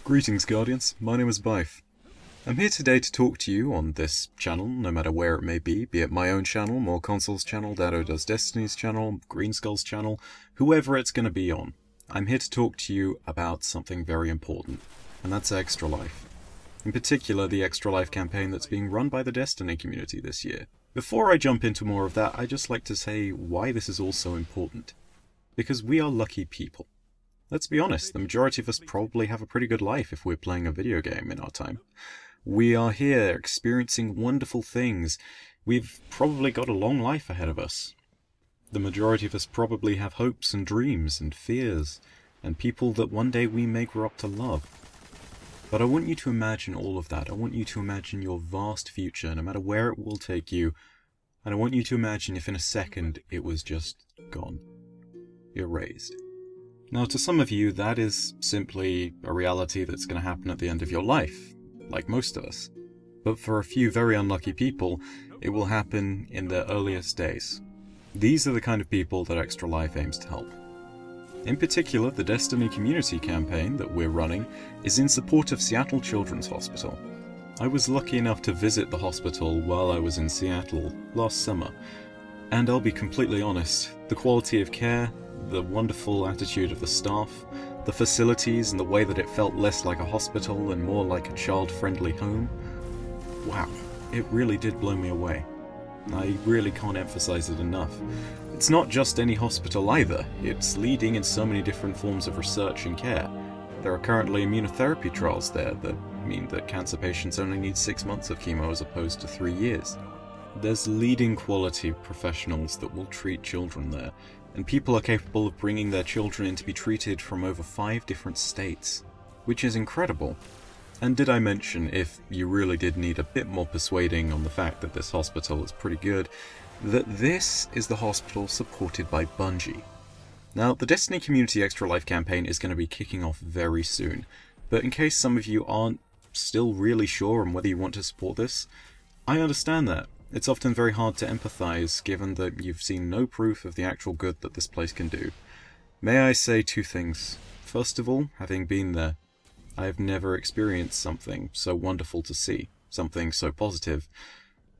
Greetings, Guardians. My name is Bife. I'm here today to talk to you on this channel, no matter where it may be it my own channel, More Consoles channel, Dado Does Destiny's channel, Green Skull's channel, whoever it's going to be on. I'm here to talk to you about something very important, and that's Extra Life. In particular, the Extra Life campaign that's being run by the Destiny community this year. Before I jump into more of that, I'd just like to say why this is all so important. Because we are lucky people. Let's be honest, the majority of us probably have a pretty good life if we're playing a video game in our time. We are here experiencing wonderful things. We've probably got a long life ahead of us. The majority of us probably have hopes and dreams and fears, and people that one day we may grow up to love. But I want you to imagine all of that. I want you to imagine your vast future, no matter where it will take you. And I want you to imagine if in a second it was just gone. Erased. Now, to some of you, that is simply a reality that's going to happen at the end of your life, like most of us. But for a few very unlucky people, it will happen in their earliest days. These are the kind of people that Extra Life aims to help. In particular, the Destiny Community campaign that we're running is in support of Seattle Children's Hospital. I was lucky enough to visit the hospital while I was in Seattle last summer, and I'll be completely honest, the quality of care, the wonderful attitude of the staff, the facilities and the way that it felt less like a hospital and more like a child-friendly home, wow, it really did blow me away. I really can't emphasize it enough. It's not just any hospital either, it's leading in so many different forms of research and care. There are currently immunotherapy trials there that mean that cancer patients only need 6 months of chemo as opposed to 3 years. There's leading quality professionals that will treat children there, and people are capable of bringing their children in to be treated from over 5 different states, which is incredible. And did I mention, if you really did need a bit more persuading on the fact that this hospital is pretty good, that this is the hospital supported by Bungie. Now, the Destiny Community Extra Life campaign is going to be kicking off very soon, but in case some of you aren't still really sure on whether you want to support this, I understand that. It's often very hard to empathize, given that you've seen no proof of the actual good that this place can do. May I say 2 things. First of all, having been there, I have never experienced something so wonderful to see, something so positive.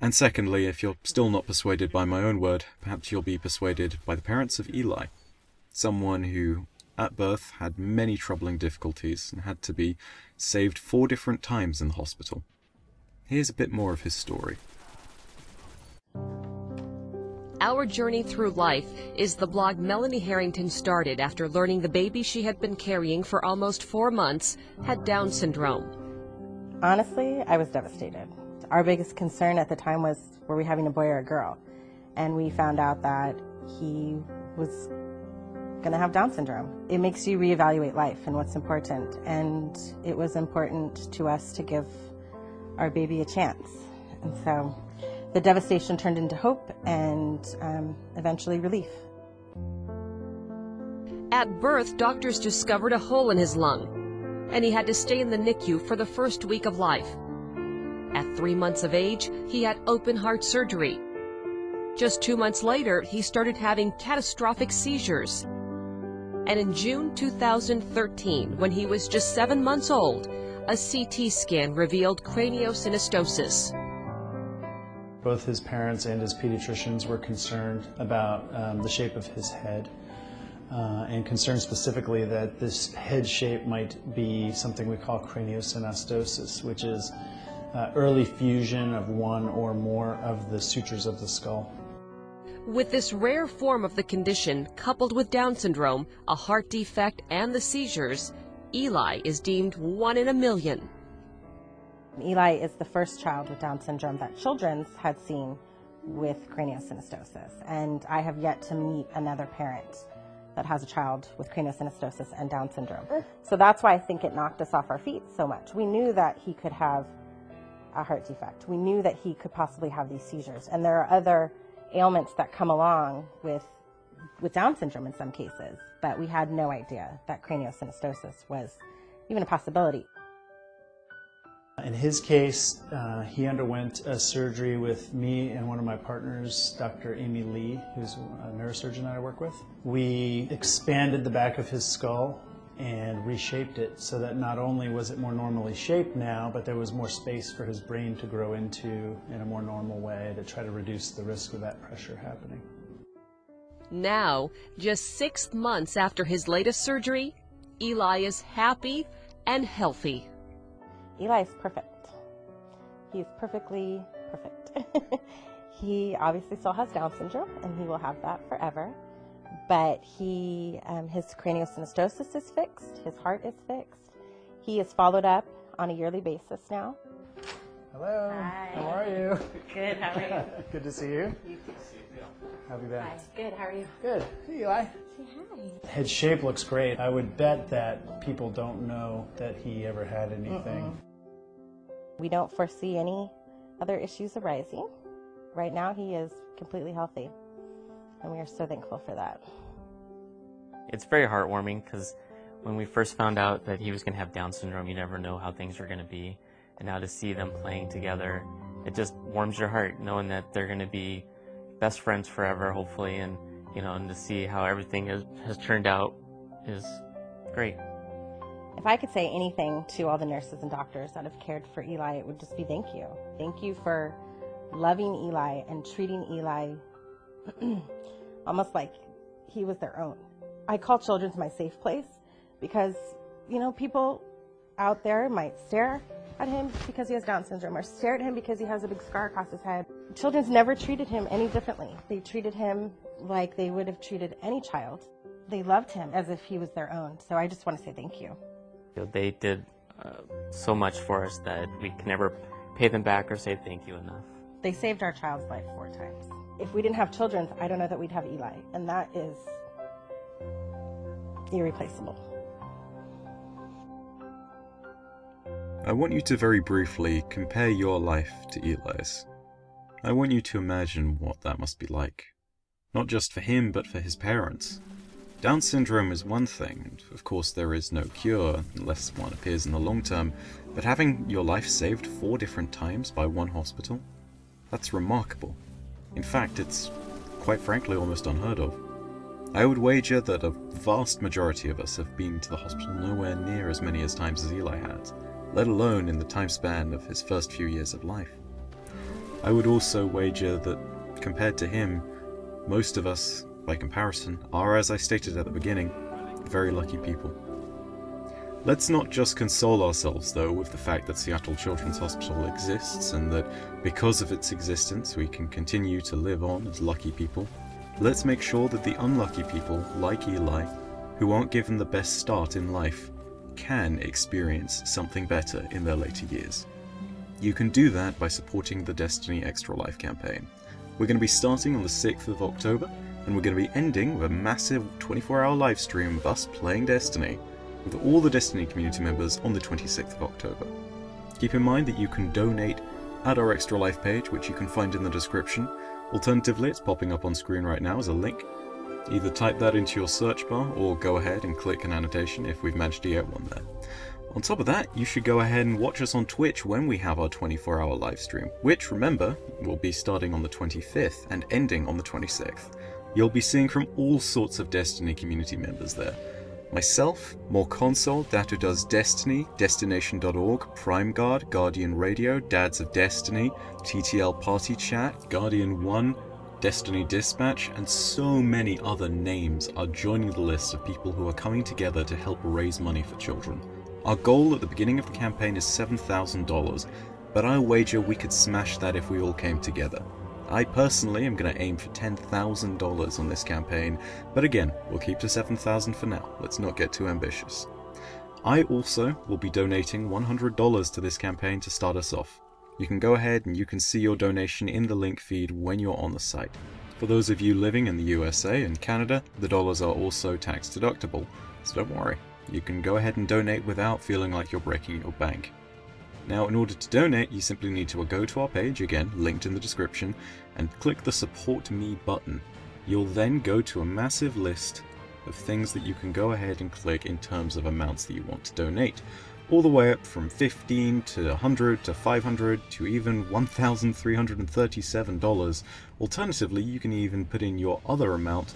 And secondly, if you're still not persuaded by my own word, perhaps you'll be persuaded by the parents of Eli. Someone who, at birth, had many troubling difficulties and had to be saved 4 different times in the hospital. Here's a bit more of his story. Our journey through life is the blog Melanie Harrington started after learning the baby she had been carrying for almost 4 months had Down syndrome. Honestly, I was devastated. Our biggest concern at the time was, were we having a boy or a girl? And we found out that he was going to have Down syndrome. It makes you reevaluate life and what's important. And it was important to us to give our baby a chance. And so the devastation turned into hope and eventually relief. At birth, doctors discovered a hole in his lung, and he had to stay in the NICU for the first week of life. At 3 months of age, he had open heart surgery. Just 2 months later, he started having catastrophic seizures. And in June 2013, when he was just 7 months old, a CT scan revealed craniosynostosis. Both his parents and his pediatricians were concerned about the shape of his head and concerned specifically that this head shape might be something we call craniosynostosis, which is early fusion of one or more of the sutures of the skull. With this rare form of the condition, coupled with Down syndrome, a heart defect, and the seizures, Eli is deemed 1 in a million. Eli is the first child with Down syndrome that Children's had seen with craniosynostosis, and I have yet to meet another parent that has a child with craniosynostosis and Down syndrome. So that's why I think it knocked us off our feet so much. We knew that he could have a heart defect. We knew that he could possibly have these seizures, and there are other ailments that come along with Down syndrome in some cases, but we had no idea that craniosynostosis was even a possibility. In his case, he underwent a surgery with me and one of my partners, Dr. Amy Lee, who's a neurosurgeon that I work with. We expanded the back of his skull and reshaped it so that not only was it more normally shaped now, but there was more space for his brain to grow into in a more normal way to try to reduce the risk of that pressure happening. Now, just 6 months after his latest surgery, Eli is happy and healthy. Eli is perfect. He's perfectly perfect. He obviously still has Down syndrome, and he will have that forever. But his craniosynostosis is fixed. His heart is fixed. He is followed up on a yearly basis now. Hello. Hi. How are you? Good. How are you? Good to see you. You too. How have you been? Hi. Good. How are you? Good. Hey, Eli. Say hi. Head shape looks great. I would bet that people don't know that he ever had anything. We don't foresee any other issues arising. Right now, he is completely healthy, and we are so thankful for that. It's very heartwarming because when we first found out that he was going to have Down syndrome, you never know how things are going to be. And now to see them playing together, it just warms your heart knowing that they're going to be best friends forever, hopefully, and and to see how everything has turned out is great. If I could say anything to all the nurses and doctors that have cared for Eli, it would just be thank you. Thank you for loving Eli and treating Eli almost like he was their own. I call Children's my safe place because, people out there might stare at him because he has Down syndrome or stare at him because he has a big scar across his head. Children's never treated him any differently. They treated him like they would have treated any child. They loved him as if he was their own. So I just want to say thank you. They did so much for us that we can never pay them back or say thank you enough. They saved our child's life 4 times. If we didn't have Children's, I don't know that we'd have Eli, and that is irreplaceable. I want you to very briefly compare your life to Eli's. I want you to imagine what that must be like. Not just for him, but for his parents. Down syndrome is one thing, and of course there is no cure, unless one appears in the long term, but having your life saved 4 different times by one hospital? That's remarkable. In fact, it's, quite frankly, almost unheard of. I would wager that a vast majority of us have been to the hospital nowhere near as many as times as Eli has, let alone in the time span of his first few years of life. I would also wager that, compared to him, most of us, by comparison, are, as I stated at the beginning, very lucky people. Let's not just console ourselves, though, with the fact that Seattle Children's Hospital exists and that because of its existence we can continue to live on as lucky people. Let's make sure that the unlucky people, like Eli, who aren't given the best start in life, can experience something better in their later years. You can do that by supporting the Destiny Extra Life campaign. We're going to be starting on the 6th of October, and we're going to be ending with a massive 24-hour live stream of us playing Destiny with all the Destiny community members on the 26th of October. Keep in mind that you can donate at our Extra Life page, which you can find in the description. Alternatively, it's popping up on screen right now as a link. Either type that into your search bar or go ahead and click an annotation if we've managed to get one there. On top of that, you should go ahead and watch us on Twitch when we have our 24-hour live stream, which, remember, will be starting on the 25th and ending on the 26th. You'll be seeing from all sorts of Destiny community members there. Myself, More Console, That Who Does Destiny, Destination.org, Prime Guard, Guardian Radio, Dads of Destiny, TTL Party Chat, Guardian 1, Destiny Dispatch, and so many other names are joining the list of people who are coming together to help raise money for children. Our goal at the beginning of the campaign is $7,000, but I wager we could smash that if we all came together. I personally am going to aim for $10,000 on this campaign, but again, we'll keep to $7,000 for now. Let's not get too ambitious. I also will be donating $100 to this campaign to start us off. You can go ahead and you can see your donation in the link feed when you're on the site. For those of you living in the USA and Canada, the dollars are also tax deductible, so don't worry. You can go ahead and donate without feeling like you're breaking your bank. Now, in order to donate, you simply need to go to our page, again, linked in the description, and click the Support Me button. You'll then go to a massive list of things that you can go ahead and click in terms of amounts that you want to donate, all the way up from $15 to $100 to $500 to even $1,337. Alternatively, you can even put in your other amount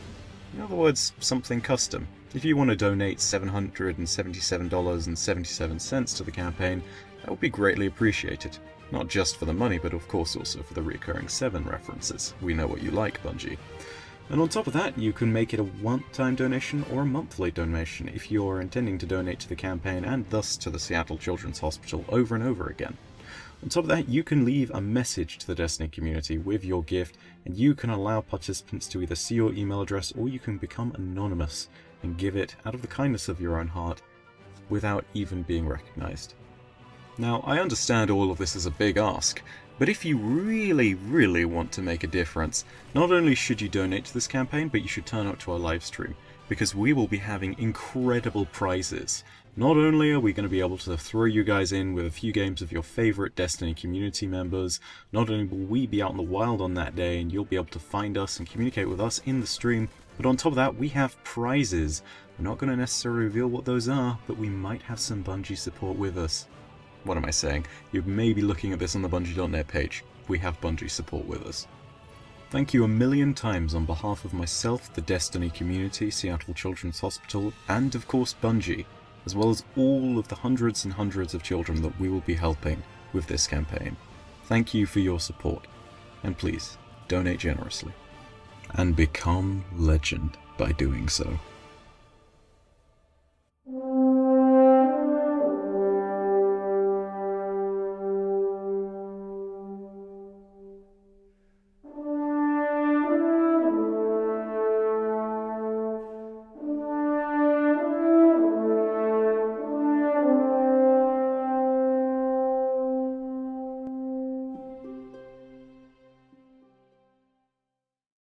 In other words, something custom. If you want to donate $777.77 to the campaign, that would be greatly appreciated. Not just for the money, but of course also for the recurring 7 references. We know what you like, Bungie. And on top of that, you can make it a one-time donation or a monthly donation if you're intending to donate to the campaign and thus to the Seattle Children's Hospital over and over again. On top of that, you can leave a message to the Destiny community with your gift, and you can allow participants to either see your email address or you can become anonymous and give it out of the kindness of your own heart without even being recognized. Now, I understand all of this is a big ask, but if you really, really want to make a difference, not only should you donate to this campaign, but you should turn up to our live stream, because we will be having incredible prizes. Not only are we going to be able to throw you guys in with a few games of your favorite Destiny community members, not only will we be out in the wild on that day and you'll be able to find us and communicate with us in the stream, but on top of that, we have prizes. We're not going to necessarily reveal what those are, but we might have some Bungie support with us. What am I saying? You may be looking at this on the Bungie.net page. We have Bungie support with us. Thank you a million times on behalf of myself, the Destiny community, Seattle Children's Hospital, and of course Bungie, as well as all of the hundreds and hundreds of children that we will be helping with this campaign. Thank you for your support, and please, donate generously. And become legend by doing so.